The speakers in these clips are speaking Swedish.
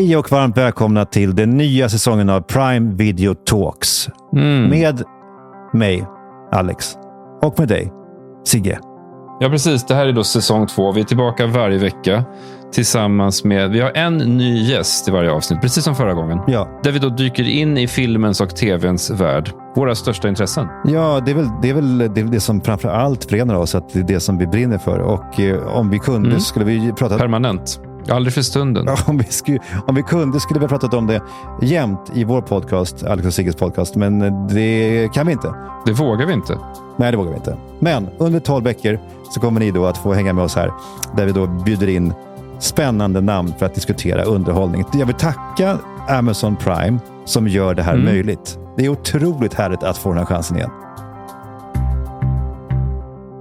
Hej och varmt välkomna till den nya säsongen av Prime Video Talks. Med mig, Alex. Och med dig, Sigge. Ja, precis. Det här är då säsong 2. Vi är tillbaka varje vecka tillsammans med... Vi har en ny gäst i varje avsnitt, precis som förra gången. Ja. Där vi då dyker in i filmens och tvns värld. Våra största intressen. Ja, det är väl det som framför allt förenar oss, att det är det som vi brinner för. Och om vi kunde skulle vi prata... Permanent. Aldrig för stunden. Om vi kunde skulle vi ha pratat om det jämt i vår podcast, Alex och Sigges podcast. Men det kan vi inte. Det vågar vi inte. Nej, det vågar vi inte. Men under 12 veckor så kommer ni då att få hänga med oss här. Där vi då bjuder in spännande namn för att diskutera underhållning. Jag vill tacka Amazon Prime som gör det här möjligt. Det är otroligt härligt att få den här chansen igen.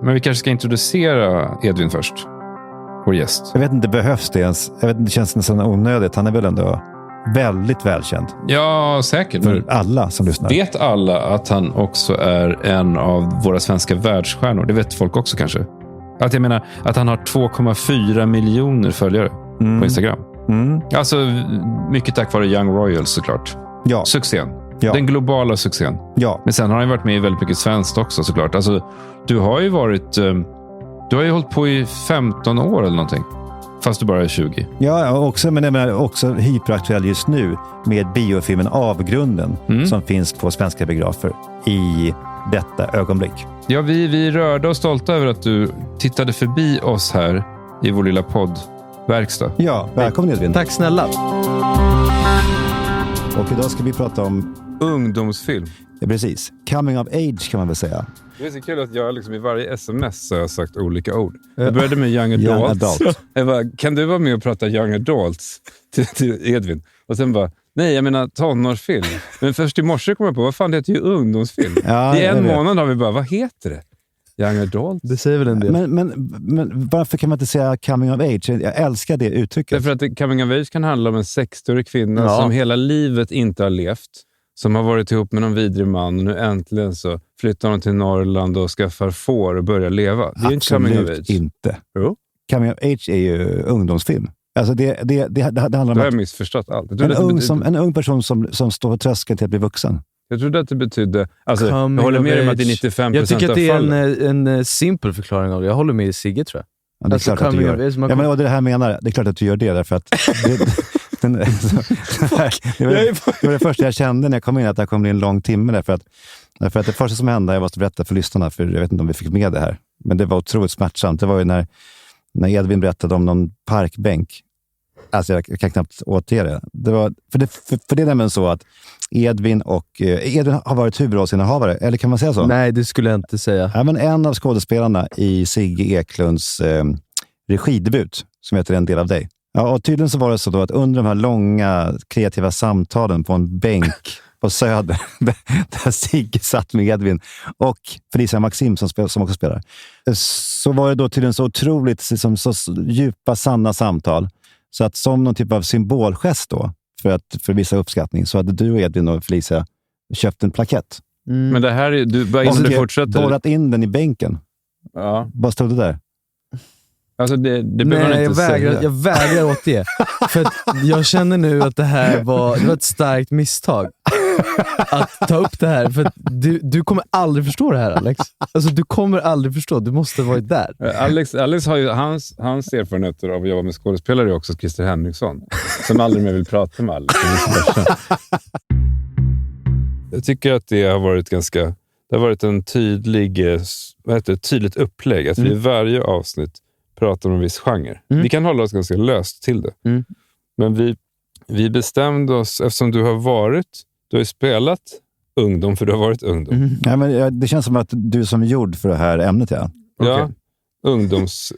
Men vi kanske ska introducera Edvin först. Vår gäst. Jag vet inte, behövs det ens? Jag vet inte, det känns nästan onödigt. Han är väl ändå väldigt välkänd. Ja, säkert. För alla som lyssnar. Vet alla att han också är en av våra svenska världsstjärnor? Det vet folk också kanske. Att jag menar att han har 2,4 miljoner följare på Instagram. Alltså mycket tack vare Young Royals såklart. Ja. Succén. Ja. Den globala succén. Ja. Men sen har han varit med i väldigt mycket svenskt också såklart. Alltså du har ju varit... Du har ju hållit på i 15 år eller någonting. Fast du bara är 20. Ja, också, men jag menar också hyperaktuell just nu med biofilmen Avgrunden som finns på svenska biografer i detta ögonblick. Ja, vi är rörda och stolta över att du tittade förbi oss här i vår lilla poddverkstad. Ja, välkommen Edvin. Tack snälla. Och idag ska vi prata om Ungdomsfilm. ja, precis. Coming of age kan man väl säga. Det är så kul att jag liksom i varje sms så har jag sagt olika ord. Jag började med Young Adults. Jag bara, kan du vara med och prata Young Adults till Edvin? Och sen bara, nej jag menar tonårsfilm. Men först i morse kom jag på, vad fan det heter ju ungdomsfilm. Ja, i en månad har vi bara, vad heter det? Young Adults? Det säger väl en del. Men varför kan man inte säga coming of age? Jag älskar det uttrycket. Därför att coming of age kan handla om en 60-årig kvinna som hela livet inte har levt. Som har varit ihop med någon vidrig man och nu äntligen så flyttar hon till Norrland och skaffar får och börjar leva. Det är inte coming of age. Absolut inte. Jo. Coming of age är ju ungdomsfilm. Alltså det handlar om Då har jag missförstått allt. en ung person som står på tröskeln till att bli vuxen. Jag trodde att det betydde... Alltså, jag håller med om att det är 95% av fallen. Jag tycker att det är en simpel förklaring av det. Jag håller med i Sigge, tror jag. Ja, det är klart att du gör. Ja, men det här menar, det är klart att du gör det därför att det var det första jag kände när jag kom in, att det kommer bli en lång timme därför att det första som hände, jag måste berätta för lyssnarna, för jag vet inte om vi fick med det här, men det var otroligt smärtsamt. Det var ju när Edvin berättade om någon parkbänk. Alltså jag kan knappt återge det. Det var, för det är nämligen så att Edvin har varit huvudrollsinnehavare, eller kan man säga så? Nej, det skulle jag inte säga. Ja, men en av skådespelarna i Sigge Eklunds regidebut, som heter En del av dig. Ja, och tydligen så var det så då att under de här långa kreativa samtalen på en bänk på Söder, där Sigge satt med Edvin och Felicia Maxim som också spelar, så var det då tydligen så otroligt så djupa, sanna samtal. Så att som någon typ av symbolgest då, för vissa uppskattning, så hade du och Edvin och Felicia köpt en plakett. Men det här är... Du fortsätter... borrat in den i bänken. Ja. Bara stod det där. Alltså det behöver man inte säga. Jag vägrar åt det. För att jag känner nu att det här var ett starkt misstag. Att ta upp det här. För att du kommer aldrig förstå det här, Alex. Alltså du kommer aldrig förstå. Du måste ha varit där. Alex har ju hans erfarenheter av att jobba med skådespelare är också Christer Henriksson. Som aldrig mer vill prata med Alex. Jag tycker att det har varit det har varit en tydligt upplägg. Att vi i varje avsnitt pratar om en viss genre. Vi kan hålla oss ganska löst till det. Men vi bestämde oss, eftersom du har ju spelat ungdom, för du har varit ungdom. Ja, men det känns som att du är som gjord för det här ämnet, ja. Ja, ungdoms...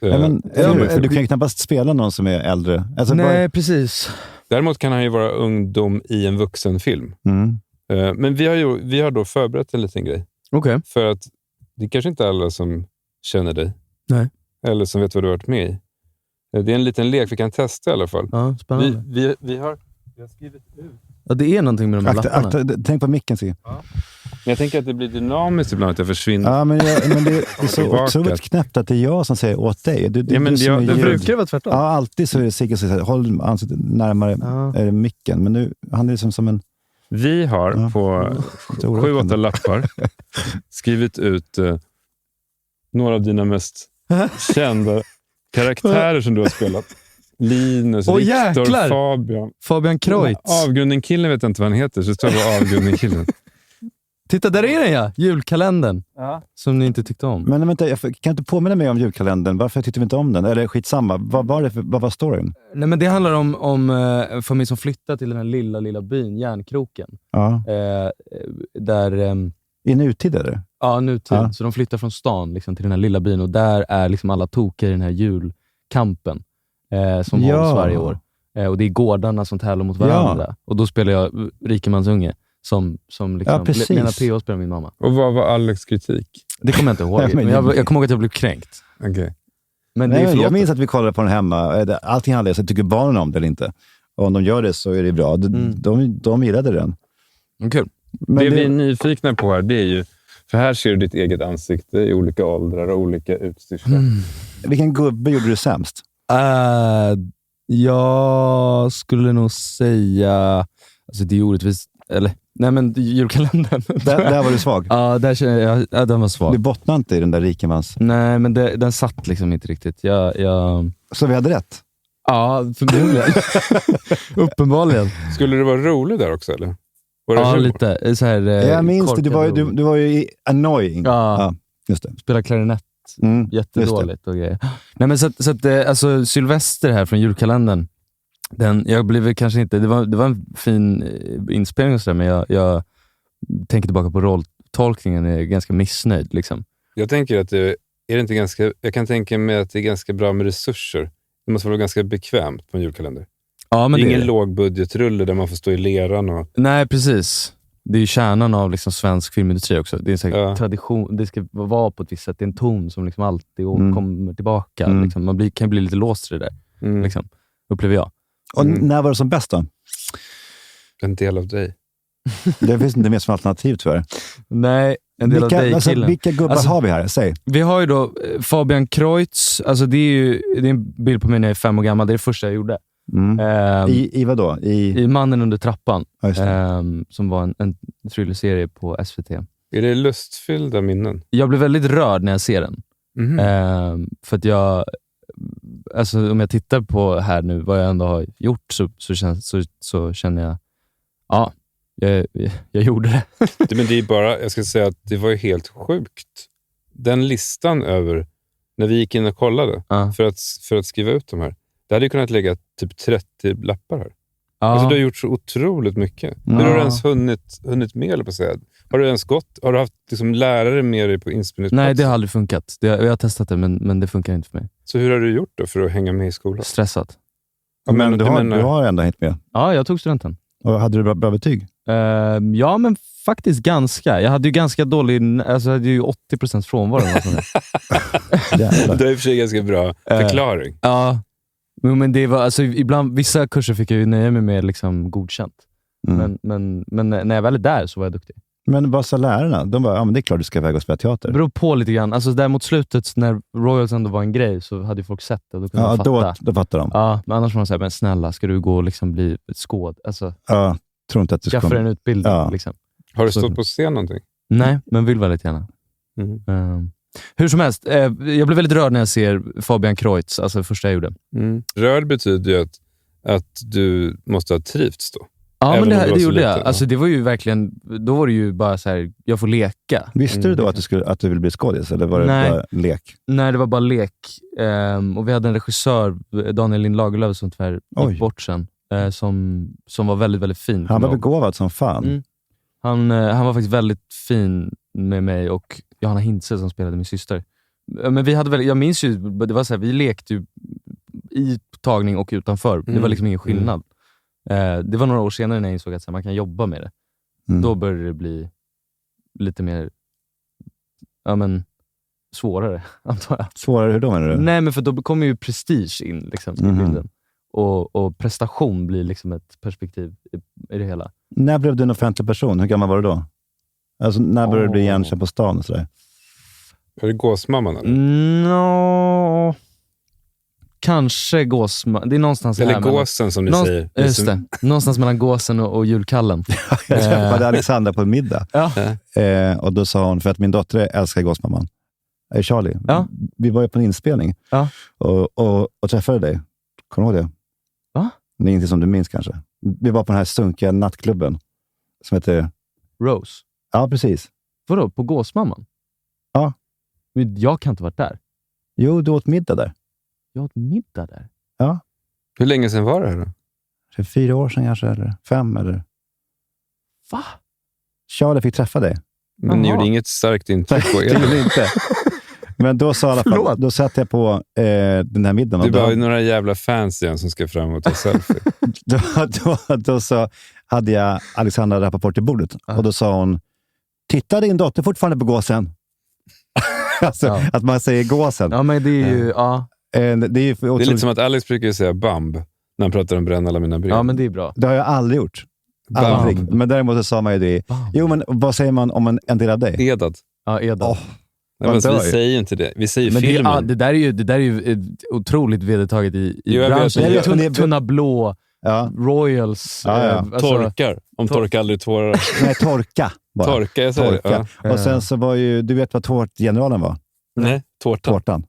du kan ju knappast spela någon som är äldre. Alltså, nej, precis. Däremot kan han ju vara ungdom i en vuxenfilm. Men vi har då förberett en liten grej. Okay. För att det är kanske inte alla som känner dig. Nej. Eller som vet vad du har varit med i. Det är en liten lek vi kan testa i alla fall. Ja, spännande. Vi har skrivit ut Ja, det är någonting med de här lapparna. Tänk på micken, Sigge. Ja. Jag tänker att det blir dynamiskt ibland, att jag försvinner. Ja, men det är så otroligt knäppt att det är jag som säger åt dig. Det brukar vara tvärtom. Ja, alltid så är det Sigge som säger, håll ansiktet närmare micken. Men nu, han är liksom som en... Vi har på 7-8 lappar skrivit ut några av dina mest kända karaktärer som du har spelat. Linus, Viktor, Fabian Kreutz. Avgrunden-killen vet jag inte vad han heter, så det står bara Avgrunden-killen. Titta, där är den julkalendern. Ja. Som ni inte tyckte om. Men vänta, jag kan inte påminna mig om julkalendern. Varför tyckte vi inte om den? Eller skitsamma. Vad var storyn? Nej, men det handlar om en familj som flyttar till den här lilla byn, Järnkroken. Ja. Där... I nutid, eller? Ja, nutid. Ja. Så de flyttar från stan liksom, till den här lilla byn. Och där är liksom alla tokiga i den här julkampen. Som hålls varje år. Och det är gårdarna som tävlar mot varandra. Ja. Och då spelar jag rikemansunge. Som liksom, Lena P.O. spelar min mamma. Och vad var Alex kritik? Det kommer jag inte ihåg. Men jag kommer ihåg att jag blev kränkt. Okay. Men jag minns att vi kollade på den hemma. Allting handlar om, så tycker barnen om det eller inte. Och om de gör det så är det bra. De gillade den. Kul. Det vi är nyfikna på här, det är ju... För här ser du ditt eget ansikte i olika åldrar och olika utstyrslar. Vilken gubbe gjorde du sämst? Jag skulle nog säga... Alltså det är orättvist. Eller... Nej, men julkalendern. Där var du svag. Ja, där känner jag. Ja, den var svag. Du bottnade inte i den där rikemans. Nej, men den satt liksom inte riktigt. Så vi hade rätt? Ja, förmodligen. Uppenbarligen. Skulle du vara rolig där också, eller? Ja, lite. Så här, jag minns det. Du var ju annoying. Ja, just det. Spela klarinett. Jättedåligt och grejer. Nej, men så att alltså, Sylvester här från julkalendern. Jag blev kanske inte... Det var en fin inspelning och sådär, men jag tänker tillbaka på rolltolkningen och är ganska missnöjd. Liksom. Jag tänker att jag kan tänka mig att det är ganska bra med resurser. Det måste vara ganska bekvämt på en julkalender. Ja, men det är ingen lågbudgetrulle där man får stå i leran. Och... Nej, precis. Det är ju kärnan av liksom svensk filmindustri också. Det är en tradition. Det ska vara på ett visst sätt. Det är en ton som liksom alltid kommer tillbaka. Liksom. Man kan bli lite låst i det där. Liksom, upplever jag. Och när var det som bäst då? En del av dig. Det finns inte mer som alternativ, tyvärr. Nej, en del av dig, killen. Vilka gubbar har vi här? Säg. Vi har ju då Fabian Kreutz. Alltså det är en bild på mig när jag är 5 år gammal. Det är det första jag gjorde. I vad då? I Mannen under trappan. Som var en thrillerserie på SVT. Är det lustfyllda minnen? Jag blev väldigt rörd när jag ser den. För att alltså om jag tittar på här nu vad jag ändå har gjort så känner jag jag gjorde det. Men det är bara, jag ska säga att det var ju helt sjukt. Den listan över när vi gick in och kollade för att skriva ut de här. Det hade ju kunnat lägga typ 30 lappar här. Alltså du har gjort så otroligt mycket. Hur har du ens hunnit med, eller på att säga? Har du haft liksom lärare med dig på inspelningsplatsen? Nej, det har aldrig funkat. Jag har testat det, men det funkar inte för mig. Så hur har du gjort då för att hänga med i skolan? Stressat. Men du har ändå hängt med? Ja, jag tog studenten. Och hade du bra betyg? Ja, men faktiskt ganska. Jag hade ju ganska dålig... Alltså jag hade ju 80% frånvaro. Det är i och för sig ganska bra förklaring. Ja. Men det var, alltså, ibland, vissa kurser fick jag ju nöja mig med liksom godkänt. Men när jag väl är där så var jag duktig. Men vad sa lärarna? De bara, men det är klart du ska väga och spela teater. Det beror på lite grann. Alltså där mot slutet, när Royals ändå var en grej, så hade ju folk sett det. Då kunde de fatta. Då fattar de. Ja, men annars var de såhär, men snälla, ska du gå och liksom bli ett skåd? Alltså, tror inte att du ska... Skaffa en utbildning. Liksom. Har du stått på scen någonting? Nej, men vill väldigt gärna. Hur som helst, jag blev väldigt rörd när jag ser Fabian Kreutz, alltså det första jag gjorde. Rörd betyder ju att du måste ha trivts då. Ja, men det gjorde jag. Alltså det var ju verkligen, då var det ju bara så här, jag får leka. Visste du då att du ville bli skådis, eller var det bara lek? Nej, det var bara lek. Och vi hade en regissör, Daniel Lind Lagerlöf, som tyvärr gick bort sen, som var väldigt, väldigt fin. Han var begåvad som fan. Han var faktiskt väldigt fin med mig och Johanna Hintze som spelade min syster. Men vi hade jag minns ju, det var så här, vi lekte ju i tagning och utanför. Det var liksom ingen skillnad. Det var några år senare när jag insåg att så här, man kan jobba med det. Då började det bli lite mer svårare, antar jag. Svårare hur då, menar du? Nej, men för då kommer ju prestige in liksom, i bilden. och prestation blir liksom ett perspektiv i det hela. När blev du en offentlig person? Hur gammal var du då? Alltså, när började du bli igenkänd på stan och sådär? Är det gåsmamman eller? No. Kanske gåsmamman. Det är någonstans eller här gåsen som ni säger. Just det. Någonstans mellan gåsen och julkallen. Jag träffade Alexandra på en middag. Ja. Och då sa hon, för att min dotter älskar gåsmamman. Charlie. Ja. Vi var ju på en inspelning. Ja. Och träffade dig. Kommer du ihåg det? Va? Det är ingenting som du minns kanske. Vi var på den här sunkiga nattklubben. Som heter... Rose. Ja, precis. Vadå? På gåsmamman? Ja. Men jag kan inte varit där. Jo, du åt middag där. Jag åt middag där? Ja. Hur länge sedan var det här då? Så 4 år sedan kanske, eller 5 eller... Va? Charlie fick träffa dig. Men ni gjorde inget starkt intryck på er. Det gjorde inte. Men då sa i alla fall, då satt jag på den här middagen. Det var ju några jävla fans igen som ska fram och ta selfie. då så hade jag Alexandra Rappaport i bordet. Och då sa hon, titta din dotter fortfarande på gåsen. Alltså, att man säger gåsen. Ja, men det är ju... Ja. Det är lite som att Alex brukar säga bamb när han pratar om bränna alla mina brev. Ja, men det är bra. Det har jag aldrig gjort. Aldrig. Men däremot så sa man ju det. Jo, men vad säger man om en del av dig? Edad. Ja, Edad. Nej, men vi säger ju inte det. Vi säger men filmen. Det där är ju otroligt vedertaget i branschen. Tunna blå, Royals. Alltså, torkar. Torkar aldrig tårar. Nej, torka. Bara. Torka, jag säger torka. Ja. Och sen så var ju, du vet vad tårtgeneralen var? Nej, tårtan.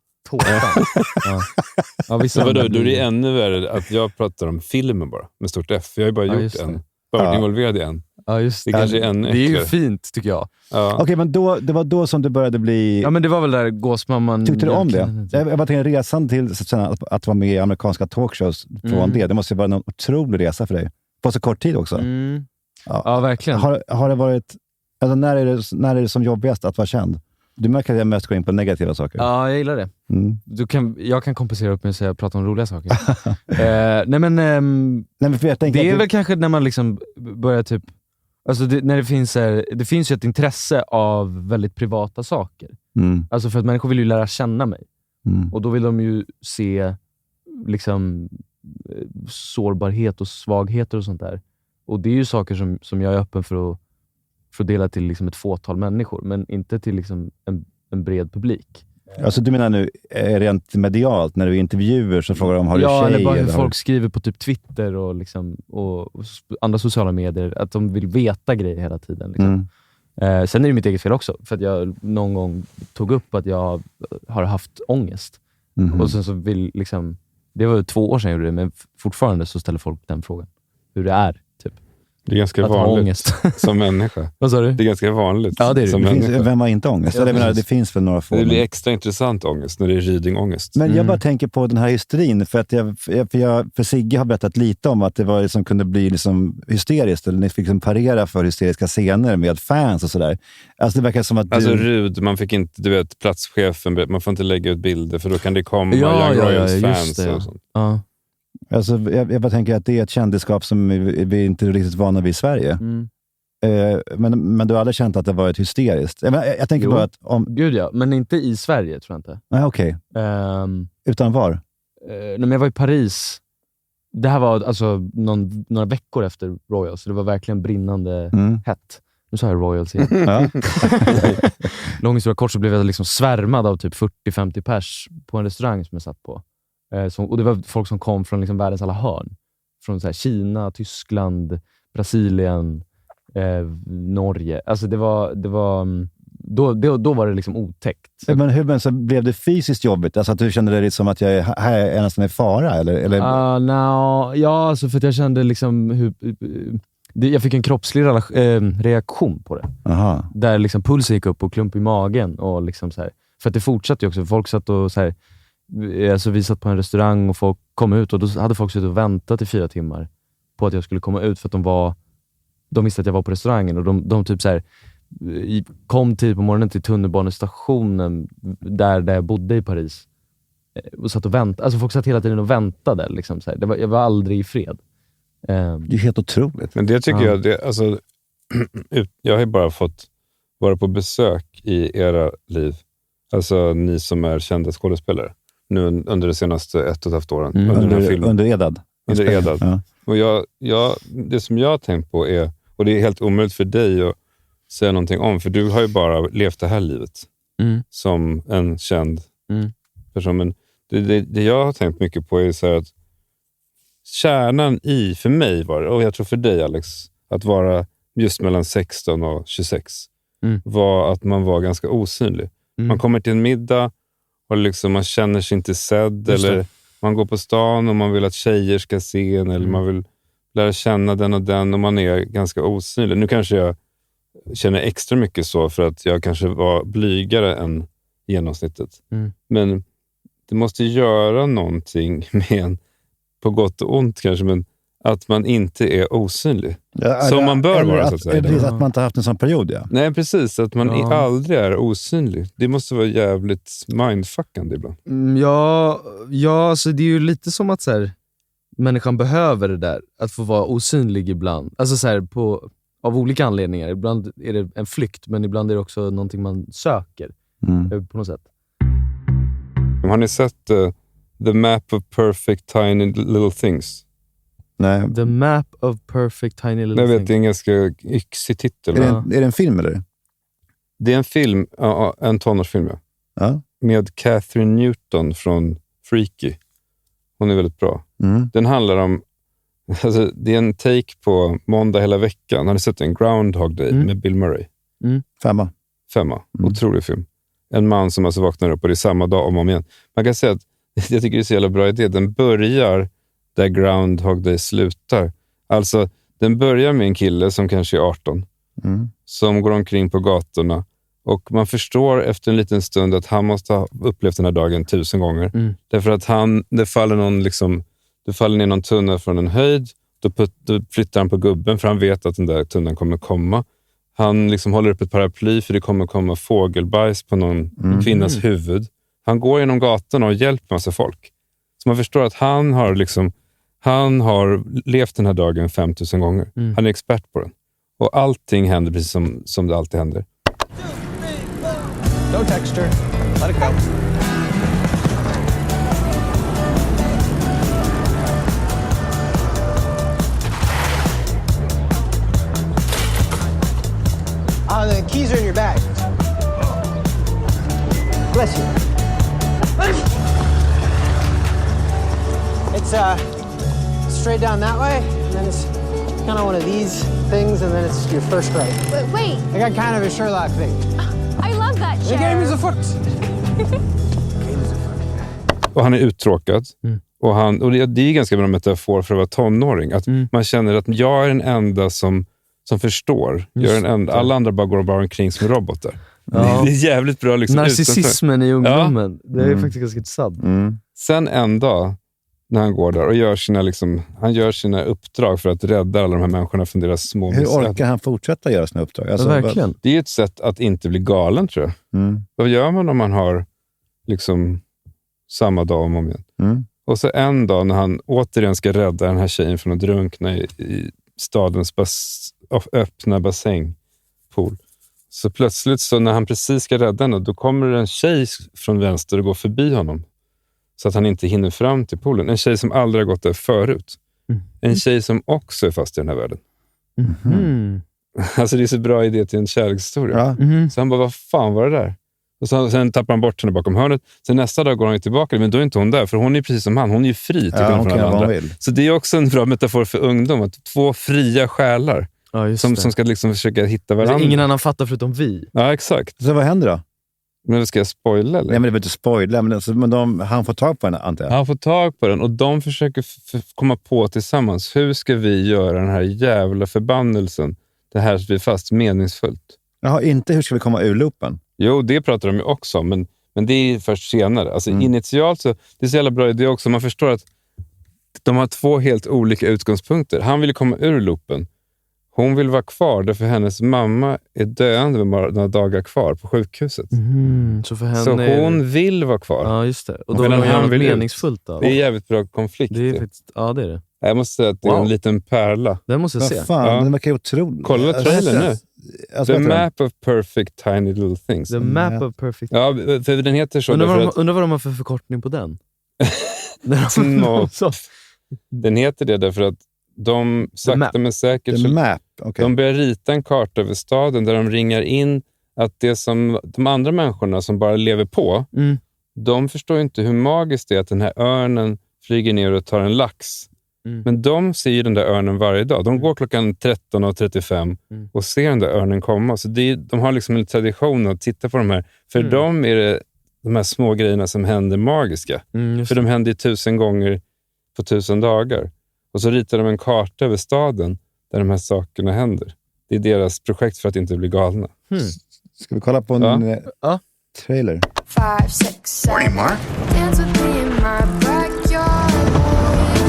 Ja, så vadå, då är det ännu värre att jag pratar om filmen bara, med stort F. Jag har ju bara gjort en. Bara involverad i en. Ja, just det. Kanske är ännu det är ju fint, tycker jag. Ja. Okej, men det var då som du började bli... Ja, men det var väl där gåsmamman... Tyckte du om det? Jag bara tänkte resan till att vara med i amerikanska talkshows från det. Det måste ju vara en otrolig resa för dig. På så kort tid också. Ja, verkligen. Har det varit... Alltså, när är det som jobbigast att vara känd? Du märker att jag mest går in på negativa saker. Ja, jag gillar det. Jag kan kompensera upp med att säga prata om roliga saker. Nej, men det är väl kanske när man liksom börjar typ... Alltså när det finns ju ett intresse av väldigt privata saker. Alltså för att människor vill ju lära känna mig. Och då vill de ju se liksom sårbarhet och svagheter och sånt där. Och det är ju saker som jag är öppen för att dela till liksom ett fåtal människor, men inte till liksom en bred publik. Alltså du menar nu rent medialt, när du intervjuer så frågar de har du tjej? Ja, eller bara hur folk skriver på typ Twitter och, liksom, och andra sociala medier, att de vill veta grejer hela tiden. Liksom. Sen är det mitt eget fel också, för att jag någon gång tog upp att jag har haft ångest. Och sen så vill liksom, det var 2 år sedan jag gjorde det, men fortfarande så ställer folk den frågan. Hur det är, typ. Det är ganska vanligt som människa. Vad sa du? Det är ganska vanligt. Ja, det är det. Som vem har inte ångest? Det finns väl några få. Det blir extra intressant ångest när det är ridingångest. Men jag bara tänker på den här hysterin. För att för Sigge har berättat lite om att det var liksom, kunde bli liksom hysteriskt. Eller ni fick liksom parera för hysteriska scener med fans och sådär. Alltså det verkar som att Alltså Rud, man fick inte, du vet, platschefen, man får inte lägga ut bilder för då kan det komma Young Royals fans och sånt. Ja. Alltså, jag bara tänker att det är ett kändisskap som vi inte är riktigt vana vid i Sverige. Men du har aldrig känt att det var ett hysteriskt? Jag tänker bara att... Gud ja, men inte i Sverige tror jag inte. Nej, okej. Utan var? När jag var i Paris, det här var alltså några veckor efter Royals, så det var verkligen brinnande hett. Nu sa jag Royals igen. Lång historia kort så blev jag liksom svärmad av typ 40-50 pers på en restaurang som jag satt på. Och det var folk som kom från liksom världens alla hörn. Från så här Kina, Tyskland, Brasilien, Norge. Alltså då var det liksom otäckt. Men hur så blev det fysiskt jobbigt? Alltså att du kände det som att jag är nästan i fara? Eller? Ja, alltså för att jag kände liksom jag fick en kroppslig reaktion på det. Aha. Där liksom pulsen gick upp och klump i magen. Och liksom så här. För att det fortsatte ju också. Folk satt och så här, alltså vi satt på en restaurang och folk kom ut och då hade folk suttit och väntat i 4 timmar på att jag skulle komma ut för att de visste att jag var på restaurangen och de typ så här kom tid på morgonen till tunnelbanestationen där jag bodde i Paris och satt och väntade. Alltså folk satt hela tiden och väntade liksom så här. Jag var aldrig i fred. Det är helt otroligt. Men det tycker jag, alltså, jag har ju bara fått vara på besök i era liv. Alltså ni som är kända skådespelare. Nu under de senaste 1,5 åren. Under Edad? under Edad. Ja. Och det som jag har tänkt på är, och det är helt omöjligt för dig att säga någonting om, för du har ju bara levt det här livet som en känd person. Men det jag har tänkt mycket på är så här att kärnan i, för mig var det, och jag tror för dig Alex, att vara just mellan 16 och 26 var att man var ganska osynlig. Man kommer till en middag och liksom man känner sig inte sedd, eller man går på stan och man vill att tjejer ska se en, eller man vill lära känna den och den, och man är ganska osynlig. Nu kanske jag känner extra mycket så för att jag kanske var blygare än genomsnittet. Men det måste göra någonting med en, på gott och ont kanske, men att man inte är osynlig. Som man bör vara, så att säga. Eller att man inte har haft en sån period, ja. Nej, precis. Att man aldrig är osynlig. Det måste vara jävligt mindfuckande ibland. Ja, alltså det är ju lite som att så här, människan behöver det där. Att få vara osynlig ibland. Alltså så här, av olika anledningar. Ibland är det en flykt, men ibland är det också någonting man söker. På något sätt. Har ni sett The Map of Perfect Tiny Little Things? Nej. The Map of Perfect Tiny Little Jag Things. vet, det är en ganska yxig titel. Är det en film eller? Det är en film, en tonårsfilm, Ja. med Catherine Newton från Freaky. Hon är väldigt bra. Den handlar om, alltså, det är en take på Måndag hela veckan. Har ni sett en Groundhog Day med Bill Murray? 5. Otrolig film. En man som alltså vaknar upp och det är samma dag om och om igen. Man kan säga att jag tycker det är så jävla bra idé. Den börjar där Groundhog Day slutar. Alltså, den börjar med en kille som kanske är 18. Som går omkring på gatorna. Och man förstår efter en liten stund att han måste ha upplevt den här dagen 1000 gånger. Därför att det faller ner någon tunna från en höjd. Då flyttar han på gubben för han vet att den där tunnan kommer komma. Han liksom håller upp ett paraply för det kommer komma fågelbajs på någon kvinnas huvud. Han går genom gatorna och hjälper massa folk. Så man förstår att han har levt den här dagen 5000 gånger. Han är expert på den. Och allting händer precis som det alltid händer. No texture. Let it go. The keys are in your bag. Bless you. It's straight down that way, and then it's kind of one of these things, and then it's your first right. Wait. I got kind of a Sherlock thing. I love that show. The game is afoot. Och han är uttråkad. Och det är ganska bra metafor för att vara tonåring. Att man känner att jag är den enda som förstår. Alla andra bara går omkring som robotar. Ja. Det är jävligt bra. Liksom, narcissismen i ungdomen. Det är faktiskt ganska intressant. Sen en dag när han går där och gör sina uppdrag för att rädda alla de här människorna från deras små Hur orkar han fortsätta göra sina uppdrag? Alltså, verkligen. Det är ett sätt att inte bli galen, tror jag. Vad gör man om man har liksom samma dag om igen? Och så en dag när han återigen ska rädda den här tjejen från att drunkna i stadens öppna bassängpool. Så plötsligt så när han precis ska rädda henne, då kommer en tjej från vänster och går förbi honom. Så att han inte hinner fram till poolen. En tjej som aldrig har gått där förut. En tjej som också är fast i den här världen. Alltså det är så bra idé till en kärlekshistoria. Så han bara, vad fan var det där? Och sen tappar han bort henne bakom hörnet. Sen nästa dag går han tillbaka, men då är inte hon där. För hon är precis som han. Hon är ju fri till från alla andra. Så det är också en bra metafor för ungdom. Att 2 fria själar som ska liksom försöka hitta varandra. Alltså, ingen annan fattar förutom vi. Ja, exakt. Så vad händer då? Men ska jag spoila eller? Nej, men det vill inte spoila. Men han får tag på henne, antar jag. Han får tag på den och de försöker komma på tillsammans. Hur ska vi göra den här jävla förbannelsen? Det här blir fast meningsfullt. Jaha, inte hur ska vi komma ur loopen? Jo, det pratar de ju också om, men det är först senare. Alltså initialt så, det är så jävla bra idé också. Man förstår att de har 2 helt olika utgångspunkter. Han vill komma ur loopen. Hon vill vara kvar därför hennes mamma är döende med bara några dagar kvar på sjukhuset. Så för henne så hon vill vara kvar. Ja, just det. Och då vill han göra något meningsfullt av. Det är jävligt bra konflikt. Det är faktiskt, ja, det är det. Jag måste säga att det är en liten pärla. Den måste jag se. Fan, den verkar otroligt. Kolla trailern nu. The Map of Perfect Tiny Little Things. The Map of Perfect... Ja, för den heter så. Undrar vad de har för förkortning på den? Den heter det därför att de sakta men säkert de börjar rita en karta över staden där de ringar in att det som de andra människorna som bara lever på, de förstår inte hur magiskt det är att den här örnen flyger ner och tar en lax. Men de ser ju den där örnen varje dag. De går klockan 13:35 och ser den där örnen komma. Så de har liksom en tradition att titta på de här. För dem är det de här små grejerna som händer magiska. För de händer 1000 gånger på 1000 dagar. Och så ritar de en karta över staden där de här sakerna händer. Det är deras projekt för att inte bli galna. Ska vi kolla på en trailer? 5, 6, 7. Morning, Mark. Dance with me in my backyard.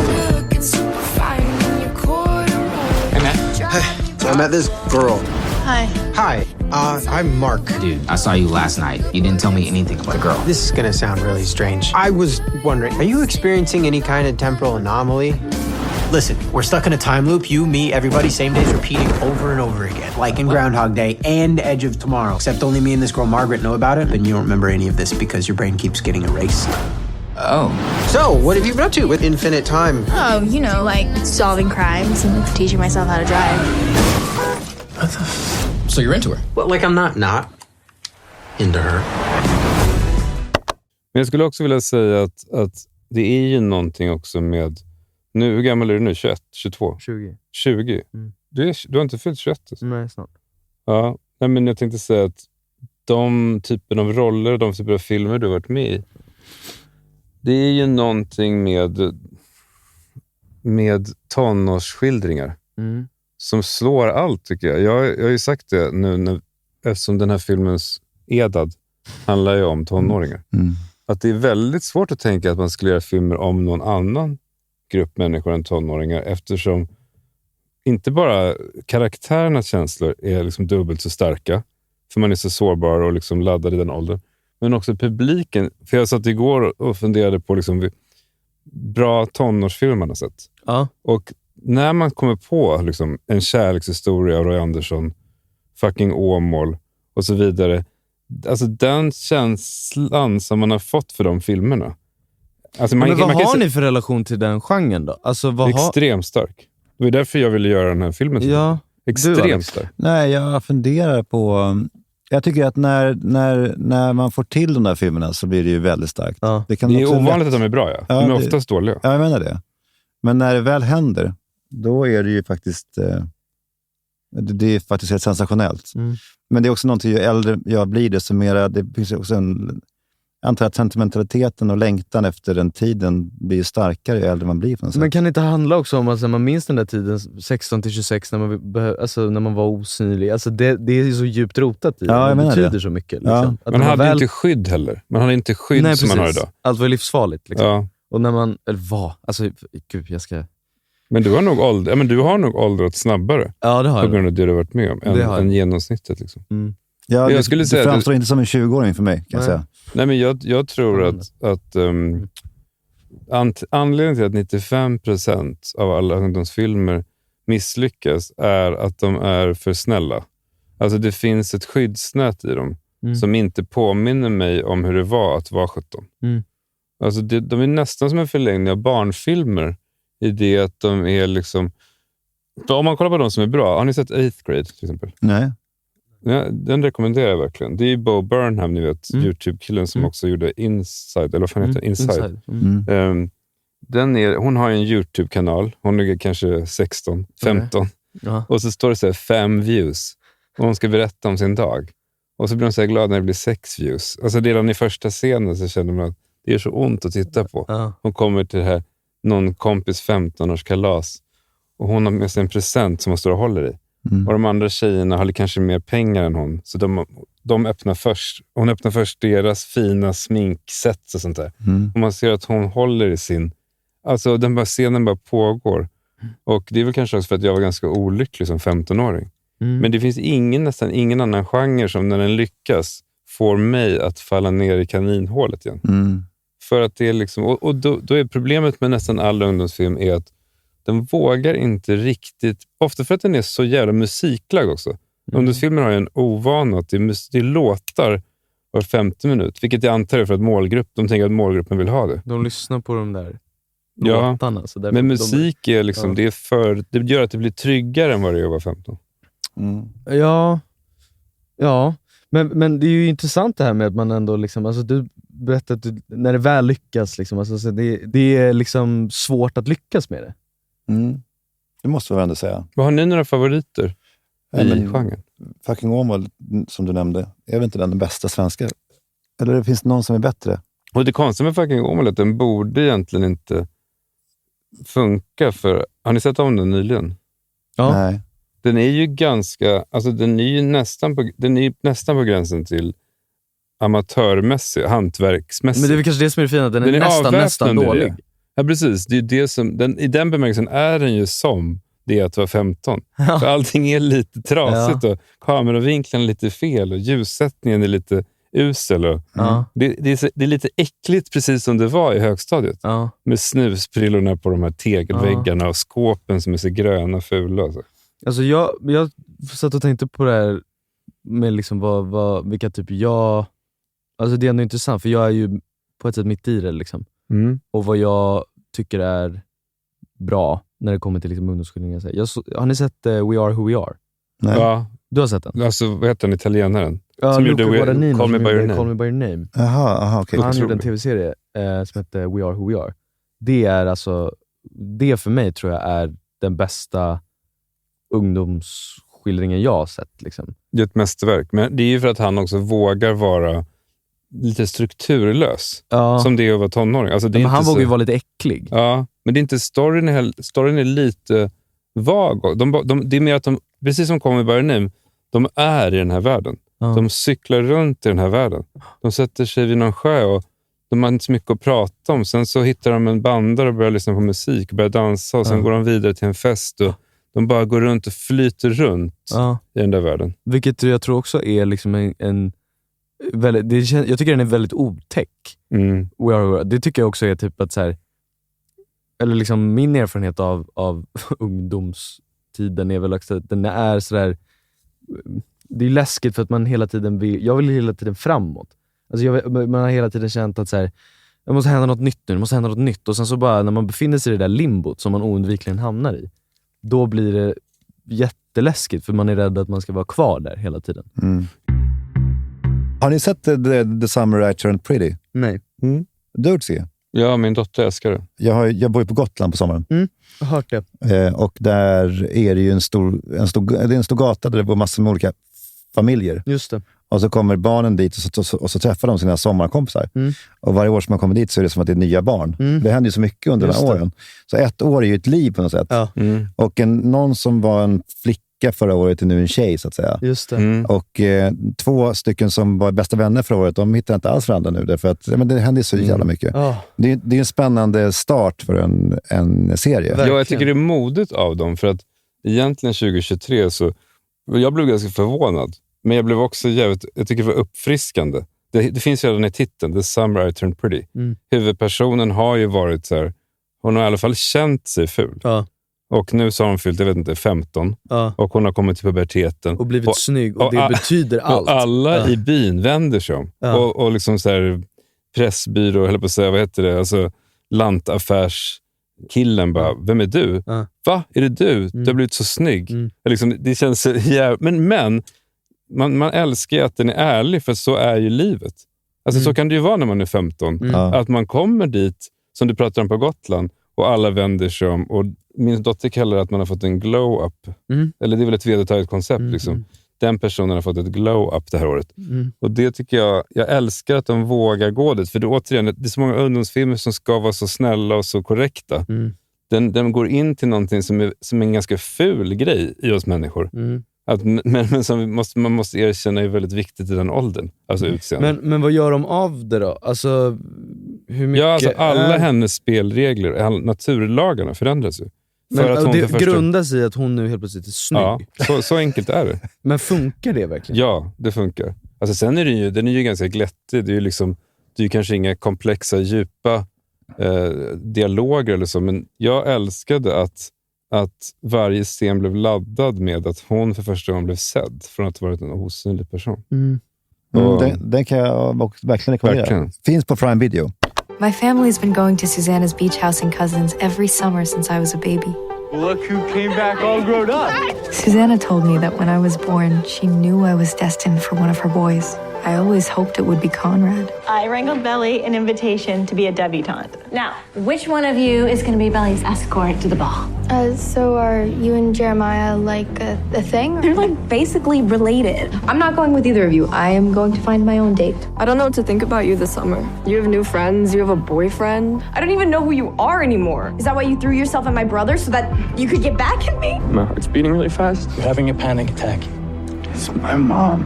You're looking super fine in your corduroy. Hey, man. Hey, so I met this girl. Hi. Hi, I'm Mark. Dude, I saw you last night. You didn't tell me anything about the girl. This is gonna sound really strange. I was wondering, are you experiencing any kind of temporal anomaly? Listen, we're stuck in a time loop. You, me, everybody, same days repeating over and over again. Like in Groundhog Day and Edge of Tomorrow. Except only me and this girl Margaret know about it, and you don't remember any of this because your brain keeps getting erased. Oh. So, what have you been up to with infinite time? Oh, you know, like solving crimes and teaching myself how to drive. What the So you're into her? Well, like I'm not into her. Men jag skulle också vilja säga att det är ju någonting också med... Nu, hur gammal är du nu? 21? 22? 20? Du har inte fyllt 21? Alltså. Nej, snart. Ja, nej, men jag tänkte säga att de typen av roller och de typer av filmer du har varit med i, det är ju någonting med tonårsskildringar som slår allt, tycker jag. Jag har ju sagt det nu eftersom den här filmens Edad handlar ju om tonåringar. Att det är väldigt svårt att tänka att man skulle göra filmer om någon annan grupp människor än tonåringar, eftersom inte bara karaktärernas känslor är liksom dubbelt så starka, för man är så sårbar och liksom laddad i den åldern, men också publiken. För jag satt igår och funderade på liksom bra tonårsfilmer man har sett. Och när man kommer på liksom en kärlekshistoria av Roy Andersson, fucking Åmål och så vidare, alltså den känslan som man har fått för de filmerna. Alltså men vad har ni för relation till den genren då? Alltså, extremt stark. Det var därför jag ville göra den här filmen. Ja, extremt stark. Nej, jag funderar på... Jag tycker att när man får till de där filmerna så blir det ju väldigt starkt. Ja. Det är ovanligt att de är bra, ja. De är oftast dåliga. Ja, jag menar det. Men när det väl händer, då är det ju faktiskt... Det är faktiskt helt sensationellt. Men det är också någonting, ju äldre jag blir desto mer... Det finns också jag antar att sentimentaliteten och längtan efter den tiden blir starkare ju äldre man blir. På något sätt. Men kan det inte handla också om att man minns den där tiden 16-26 när man var osynlig? Alltså det är så djupt rotat i det. Det betyder så mycket. Liksom. Man hade inte skydd heller. Man hade inte skydd. Nej, som man har idag. Allt var livsfarligt. Liksom. Ja. Och när man... Eller vad? Alltså, gud, jag ska... Men du har nog åldrat snabbare. Ja, det har jag. På grund av det du har varit med om. Än genomsnittet. Liksom. Ja, jag skulle säga det framstår inte som en 20-åring för mig, kan jag säga. Nej, men jag tror att anledningen till att 95% av alla ungdomsfilmer misslyckas är att de är för snälla. Alltså det finns ett skyddsnät i dem som inte påminner mig om hur det var att vara 17. Alltså de är nästan som en förlängning av barnfilmer i det att de är liksom... Om man kollar på de som är bra, har ni sett 8th Grade till exempel? Nej. Ja, den rekommenderar jag verkligen. Det är Bo Burnham, ni vet, YouTube-killen som också gjorde Inside, eller vad fan heter Inside. Hon har en YouTube-kanal. Hon är kanske 16, 15. Och så står det så här 5 views. Och hon ska berätta om sin dag. Och så blir hon så här glad när det blir 6 views. Alltså redan i första scenen så känner man att det är så ont att titta på. Hon kommer till det här, någon kompis 15-års kalas. Och hon har med sig en present som hon står och håller i. Och de andra tjejerna har kanske mer pengar än hon. Så de öppnar först. Hon öppnar först deras fina sminkset och sånt där. Och man ser att hon håller i sin... Alltså scenen bara pågår. Och det är väl kanske också för att jag var ganska olycklig som 15-åring. Men det finns nästan ingen annan genre som när den lyckas får mig att falla ner i kaninhålet igen. För att det är liksom... Och då är problemet med nästan alla ungdomsfilm är att den vågar inte riktigt... Ofta för att den är så jävla musiklagd också. Ungdomsfilmer har ju en ovana att det låtar var 50 minut. Vilket jag antar är för att de tänker att målgruppen vill ha det. De lyssnar på de där låtarna. Så men musik är liksom, det gör att det blir tryggare än vad det är att vara 15. Ja. Men det är ju intressant det här med att man ändå liksom, alltså du berättar att när det väl lyckas liksom, alltså, så det är liksom svårt att lyckas med det. Det måste man ändå säga. Vad har ni några favoriter i genren? Fucking Åmål, som du nämnde, är väl inte den bästa svenska? Eller det finns någon som är bättre? Och det konstiga med Fucking Åmål är att den borde egentligen inte funka för... Har ni sett om den nyligen? Ja. Nej. Den är ju ganska... Alltså den är ju nästan på gränsen till amatörmässig, hantverksmässig. Men det är väl kanske det som är det fina, den är nästan dålig. Ja, precis. Det är det som, i den bemärkelsen är den ju som det är att vara 15. Ja. För allting är lite trasigt och kameravinkeln är lite fel och ljussättningen är lite usel. Och det är lite äckligt precis som det var i högstadiet. Ja. Med snusprillorna på de här tegelväggarna och skåpen som är så gröna och fula. Alltså jag satt och tänkte på det här med liksom vilka typ alltså det är ändå intressant för jag är ju på ett sätt mitt i det liksom. Och vad jag tycker är bra när det kommer till liksom ungdomsskildringar. Har ni sett We Are Who We Are? Nej. Ja. Du har sett den? Alltså, vad heter den italienaren? Ja, som gjorde Call Me By Your Name. Aha, okay. Han gjorde en tv-serie som heter We Are Who We Are. Det är alltså, det för mig tror jag är den bästa ungdomsskildringen jag har sett. Liksom. Det är ett mästerverk. Men det är ju för att han också vågar vara lite strukturlös. Ja. Som det är att vara tonåring. Alltså, det är men inte han vågar ju vara lite äcklig. Ja, men det är inte storyn är lite vag. Det är mer att de, precis som kommer i By Your Name, de är i den här världen. Ja. De cyklar runt i den här världen. De sätter sig vid någon sjö och de har inte så mycket att prata om. Sen så hittar de en bandare och börjar lyssna på musik och börjar dansa. Och sen går de vidare till en fest och de bara går runt och flyter runt i den där världen. Vilket jag tror också är liksom en väldigt, jag tycker den är väldigt otäck. Det tycker jag också är typ att så här, eller liksom min erfarenhet av ungdomstiden är väl också att den är sådär, det är läskigt för att man hela tiden jag vill hela tiden framåt. Alltså man har hela tiden känt att så här, det måste hända något nytt nu, det måste hända något nytt. Och sen så bara när man befinner sig i det där limbot som man oundvikligen hamnar i, då blir det jätteläskigt för man är rädd att man ska vara kvar där hela tiden. Har ni sett The Summer I Turned Pretty? Nej. Dirty? Ja, min dotter älskar det. Jag bor ju på Gotland på sommaren. Jag har hört det. Och där är det ju en stor gata där det bor massor med olika familjer. Just det. Och så kommer barnen dit och så träffar de sina sommarkompisar. Och varje år som man kommer dit så är det som att det är nya barn. Det händer ju så mycket under de här åren. Så ett år är ju ett liv på något sätt. Ja. Och någon som var en flicka förra året är nu en tjej så att säga. Just det. Och 2 stycken som var bästa vänner förra året, de hittar inte alls varandra nu. Därför att det händer så jävla mycket. Det är en spännande start för en serie. Ja, jag tycker det är modigt av dem. För att egentligen 2023 så... Jag blev ganska förvånad. Men jag blev också jag tycker det var uppfriskande. Det finns redan i titeln, The Summer I Turned Pretty. Huvudpersonen har ju varit så här, hon har i alla fall känt sig ful. Och nu så har hon fyllt, jag vet inte, 15. Och hon har kommit till puberteten. Och blivit snygg, och det betyder allt. Och alla i byn vänder sig om. Och liksom så här, pressbyrå, eller på att säga, vad heter det? Alltså, lantaffärskillen bara, vem är du? Va? Är det du? Du har blivit så snygg. Liksom, det känns så men man älskar ju att den är ärlig, för så är ju livet. Alltså så kan det ju vara när man är 15. Att man kommer dit, som du pratar om på Gotland, och alla vänder sig om. Och min dotter kallar det att man har fått en glow-up. Eller det är väl ett vedertaget koncept. Liksom. Den personen har fått ett glow-up det här året. Och det tycker jag älskar att de vågar gå dit. För det är så många ungdomsfilmer som ska vara så snälla och så korrekta. Den går in till någonting som är en ganska ful grej i oss människor. Men som man måste erkänna är väldigt viktigt i den åldern. Alltså utseende. Men vad gör de av det då? Alltså, hur mycket alltså alla hennes spelregler, naturlagarna förändras ju. Men det grundas i att hon nu helt plötsligt är snygg. Ja, så enkelt är det. Men funkar det verkligen? Ja, det funkar. Alltså sen är den är ju ganska glättig. Det är ju kanske inga komplexa, djupa dialoger eller så. Men jag älskade att varje scen blev laddad med att hon för första gången blev sedd från att ha varit en osynlig person. Den kan jag verkligen rekommendera. Finns på Prime Video. My family's been going to Susanna's beach house and cousins every summer since I was a baby. Look who came back all grown up. Susanna told me that when I was born, she knew I was destined for one of her boys. I always hoped it would be Conrad. I wrangled Belly an invitation to be a debutante. Now, which one of you is going to be Belly's escort to the ball? So are you and Jeremiah like a thing? They're like basically related. I'm not going with either of you. I am going to find my own date. I don't know what to think about you this summer. You have new friends, you have a boyfriend. I don't even know who you are anymore. Is that why you threw yourself at my brother so that you could get back at me? My heart's beating really fast. You're having a panic attack. It's my mom.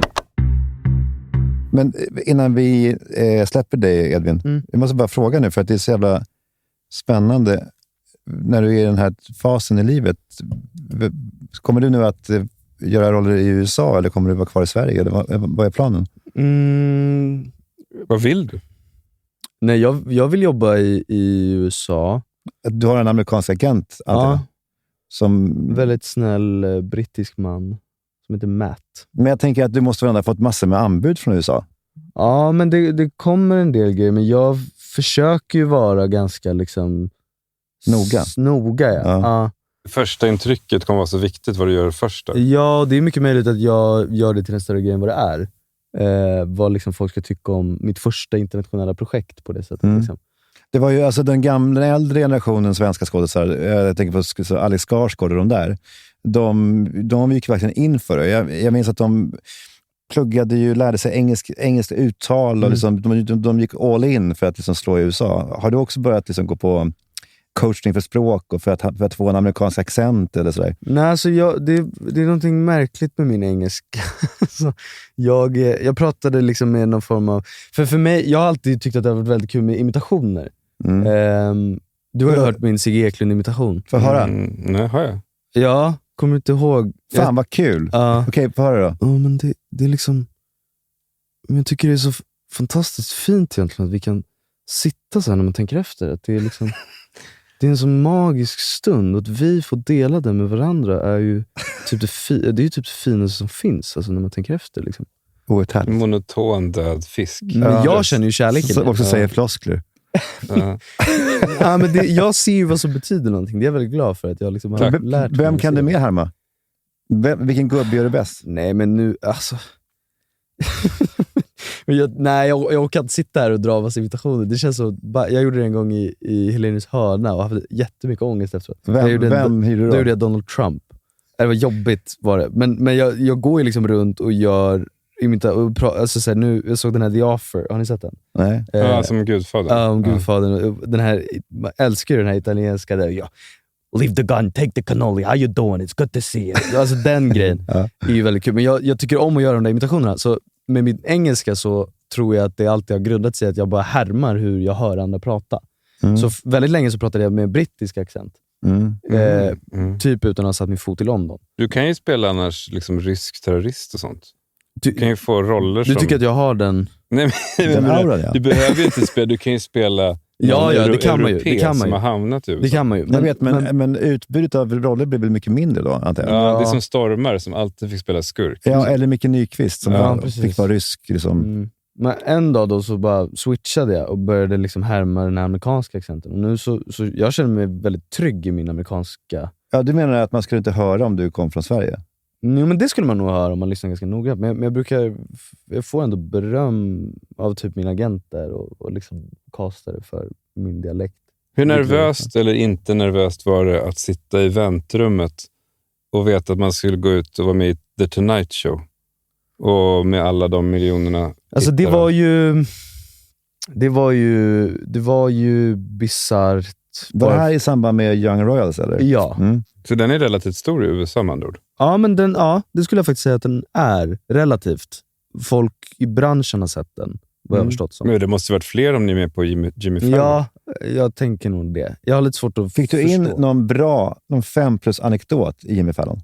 Men innan vi släpper dig, Edvin, jag måste bara fråga nu, för att det är så jävla spännande när du är i den här fasen i livet. Kommer du nu att göra roller i USA eller kommer du vara kvar i Sverige? Eller vad är planen? Vad vill du? Nej, jag vill jobba i USA. Du har en amerikansk agent, ja, som väldigt snäll brittisk man som heter Matt. Men jag tänker att du måste väl ha fått massor med anbud från USA. Ja, men det kommer en del grejer, men jag försöker ju vara ganska liksom noga, ja. Första intrycket kommer vara så viktigt vad du gör först då. Ja, det är mycket möjligt att jag gör det till en större grej än vad det är. Vad liksom folk ska tycka om mitt första internationella projekt på det sättet. Liksom. Det var ju alltså den äldre generationen svenska skådespelare, jag tänker på Alex Skarsgård och de där. De gick verkligen in för det. Jag minns att de lärde sig engelskt uttal och liksom, de gick all in för att liksom slå i USA. Har du också börjat liksom gå på coaching för språk och för att få en amerikansk accent eller sådär? Nej, alltså det är någonting märkligt med min engelska. Så jag pratade liksom med någon form av... För mig, jag har alltid tyckt att det har varit väldigt kul med imitationer. Du har ju hört min Sigge Eklund-imitation. Får jag höra? Nej, har jag. Ja, kommer du inte ihåg? Fan, vad kul. Okej, får höra då. Ja, men det är liksom... Men jag tycker det är så fantastiskt fint egentligen att vi kan sitta så här när man tänker efter. Att det är liksom... Det är en sån magisk stund, och att vi får dela det med varandra är ju typ det är ju typ det finaste som finns, alltså när man tänker efter liksom. Monoton död fisk. Men jag känner ju kärleken. Så också säger floskler. Ja, men jag ser ju vad som betyder någonting. Det är jag väldigt glad för att jag liksom har lärt mig. Vem kan du mer härma? Vilken gubbe gör du bäst? Nej, men nu, alltså... jag orkar inte sitta här och dra massa invitationer. Det känns så... Jag gjorde det en gång i Helenius hörna och hade jättemycket ångest efteråt. Vem hyrde du då? Då gjorde jag Donald Trump. Det var jobbigt var det. Men jag går ju liksom runt och gör... Alltså så här, nu, jag såg den här The Offer. Har ni sett den? Nej. Som Gudfadern. Ja, om Gudfadern. Den här... Man älskar ju den här italienska där. Ja. Leave the gun, take the cannoli, how you doing? It's good to see you. Alltså den grejen är ju väldigt kul. Men jag tycker om att göra de där imitationerna. Så med min engelska så tror jag att det alltid har grundat sig att jag bara härmar hur jag hör andra prata. Så väldigt länge så pratade jag med brittisk accent. Typ utan att ha satt min fot i London. Du kan ju spela annars liksom rysk terrorist och sånt. Du kan ju få roller som... Du tycker att jag har den... Nej, men du behöver ju inte spela, du kan ju spela... Ja, det kan man ju. Det kan man ju. Som har hamnat i USA. Det kan man ju. Men utbudet av roller blir väl mycket mindre då, antar jag? Ja, det är som Stormar som alltid fick spela skurk. Ja, eller Micke Nyqvist som fick vara rysk. Liksom. Men en dag då så bara switchade jag och började liksom härma den amerikanska accenten. Och nu så jag känner mig väldigt trygg i min amerikanska... Ja, du menar att man skulle inte höra om du kom från Sverige? Jo, men det skulle man nog höra om man lyssnar ganska noga. Men jag får ändå beröm av typ mina agenter och liksom castare för min dialekt. Hur nervöst eller inte nervöst var det att sitta i väntrummet och veta att man skulle gå ut och vara med i The Tonight Show? Och med alla de miljonerna. Alltså det var ju bizarrt. Var det här i samband med Young Royals eller? Ja. Så den är relativt stor i USA med andra ord? Ja, men det skulle jag faktiskt säga att den är relativt. Folk i branschen har sett den, vad jag har förstått som. Men det måste varit fler om ni är med på Jimmy Fallon. Ja, jag tänker nog det. Jag har lite svårt att Fick du in någon 5+ anekdot i Jimmy Fallon?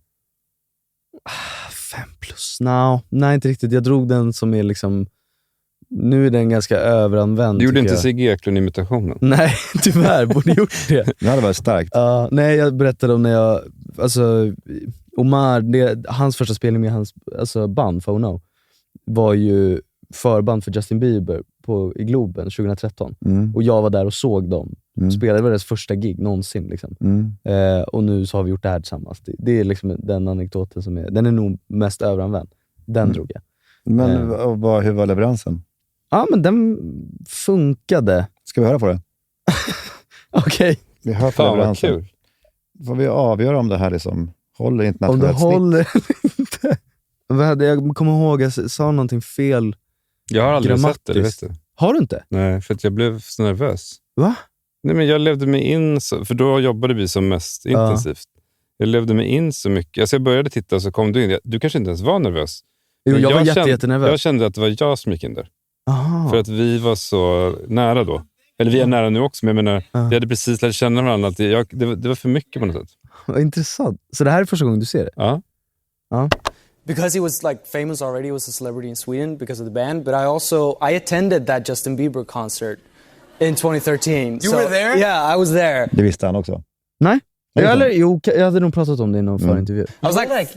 5+? Nej, inte riktigt. Jag drog den som är liksom... Nu är den ganska överanvänd. Du gjorde inte Sigge Eklund-imitationen? Nej, tyvärr. Borde gjort det. Det hade varit starkt. Nej, jag berättade om när jag... Alltså, Omar, hans första spelning med hans band, For No, var ju förband för Justin Bieber i Globen 2013. Och jag var där och såg dem. Spelade var deras första gig någonsin. Liksom. Och nu så har vi gjort det här tillsammans. Det är liksom den anekdoten som den är nog mest överanvänd. Den drog jag. Men hur var leveransen? Ja, men den funkade. Ska vi höra på det? Okej. Vi hör på leveransen. Kul. Får vi avgöra om det här liksom håller internationellt snitt? Om det håller inte. Jag kommer ihåg att jag sa någonting fel. Jag har aldrig sett det, vet du. Har du inte? Nej, för att jag blev så nervös. Va? Nej, men jag levde mig in för då jobbade vi som mest intensivt. Jag levde mig in så mycket. Alltså jag började titta och så kom du in. Du kanske inte ens var nervös. Jo, jag var jättenervös. Jag kände att det var jag som gick in där. Aha. För att vi var så nära då. Eller vi är nära nu också, men jag menar, vi hade precis lärt känna varandra. Att det var för mycket på något sätt. Vad intressant. Så det här är första gången du ser det? Ja. Because he was like famous already, he was a celebrity in Sweden because of the band, but I attended that Justin Bieber concert in 2013. You were there? Yeah, I was there. Det visste han också. Nej. Jag hade nog pratat om det i någon förintervju.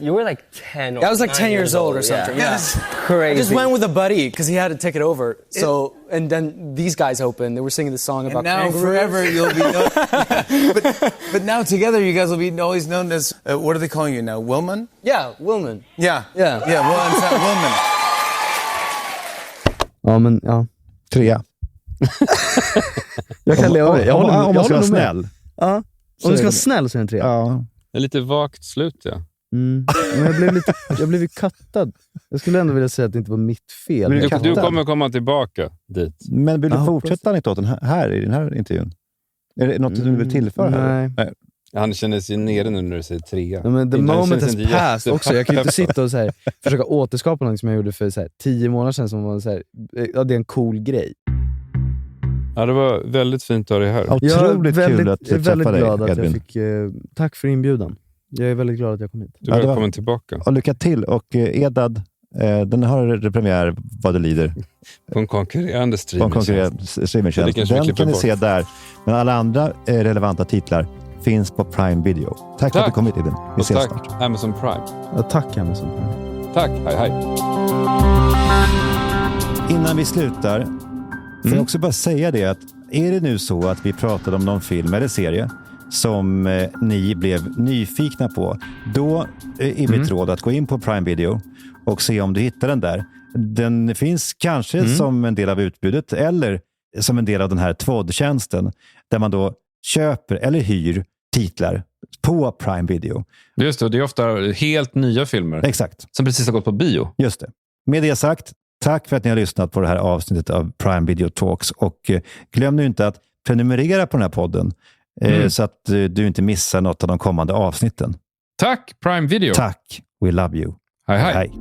You were like 10 or I was like 10 years old or something. Yeah. Crazy. I just went with a buddy because he had to take it over. So, and then these guys opened. They were singing the song about kangaroos. Forever you'll be known. but now together you guys will be always known as, what are they calling you now? Willman? Yeah, Willman. Yeah. Willman. Ja, men ja. 3. Jag kan leva med. Om man ska vara snäll. Ja. Om du ska vara snäll så är det en 3. Ja. Det är lite vagt slut, ja. Men jag blev ju kattad. Jag skulle ändå vilja säga att det inte var mitt fel. Du kommer komma tillbaka dit. Men vill du fortsätta anekdoten här i den här intervjun? Är det något du vill tillföra? Nej. Han känner sig nere nu när du säger 3. Ja, men the moment has passed också. Jag kan ju inte sitta och så här, försöka återskapa något som jag gjorde för så här, 10 månader sedan som var så här, ja, det är en cool grej. Ja, det var väldigt fint att ha dig här. Otroligt kul att jag är väldigt glad dig, att jag fick... tack för inbjudan. Jag är väldigt glad att jag kom hit. Du är välkommen tillbaka. Och lycka till. Och Edad, den har premiär vad det lider. På en konkurrerande streamingtjänst. Den kan ni se där. Men alla andra relevanta titlar finns på Prime Video. Tack för att du kom hit, Edin. Vi ses snart. Tack Amazon Prime. Ja, tack Amazon Prime. Tack, hej. Innan vi slutar får jag också bara säga det att är det nu så att vi pratade om någon film eller serie som ni blev nyfikna på, då är mitt råd att gå in på Prime Video och se om du hittar den där. Den finns kanske som en del av utbudet eller som en del av den här TVOD-tjänsten där man då köper eller hyr titlar på Prime Video. Just det är ofta helt nya filmer. Exakt. Som precis har gått på bio. Just det. Med det sagt, tack för att ni har lyssnat på det här avsnittet av Prime Video Talks och glöm nu inte att prenumerera på den här podden så att du inte missar något av de kommande avsnitten. Tack Prime Video. Tack. We love you. Hej. Hej.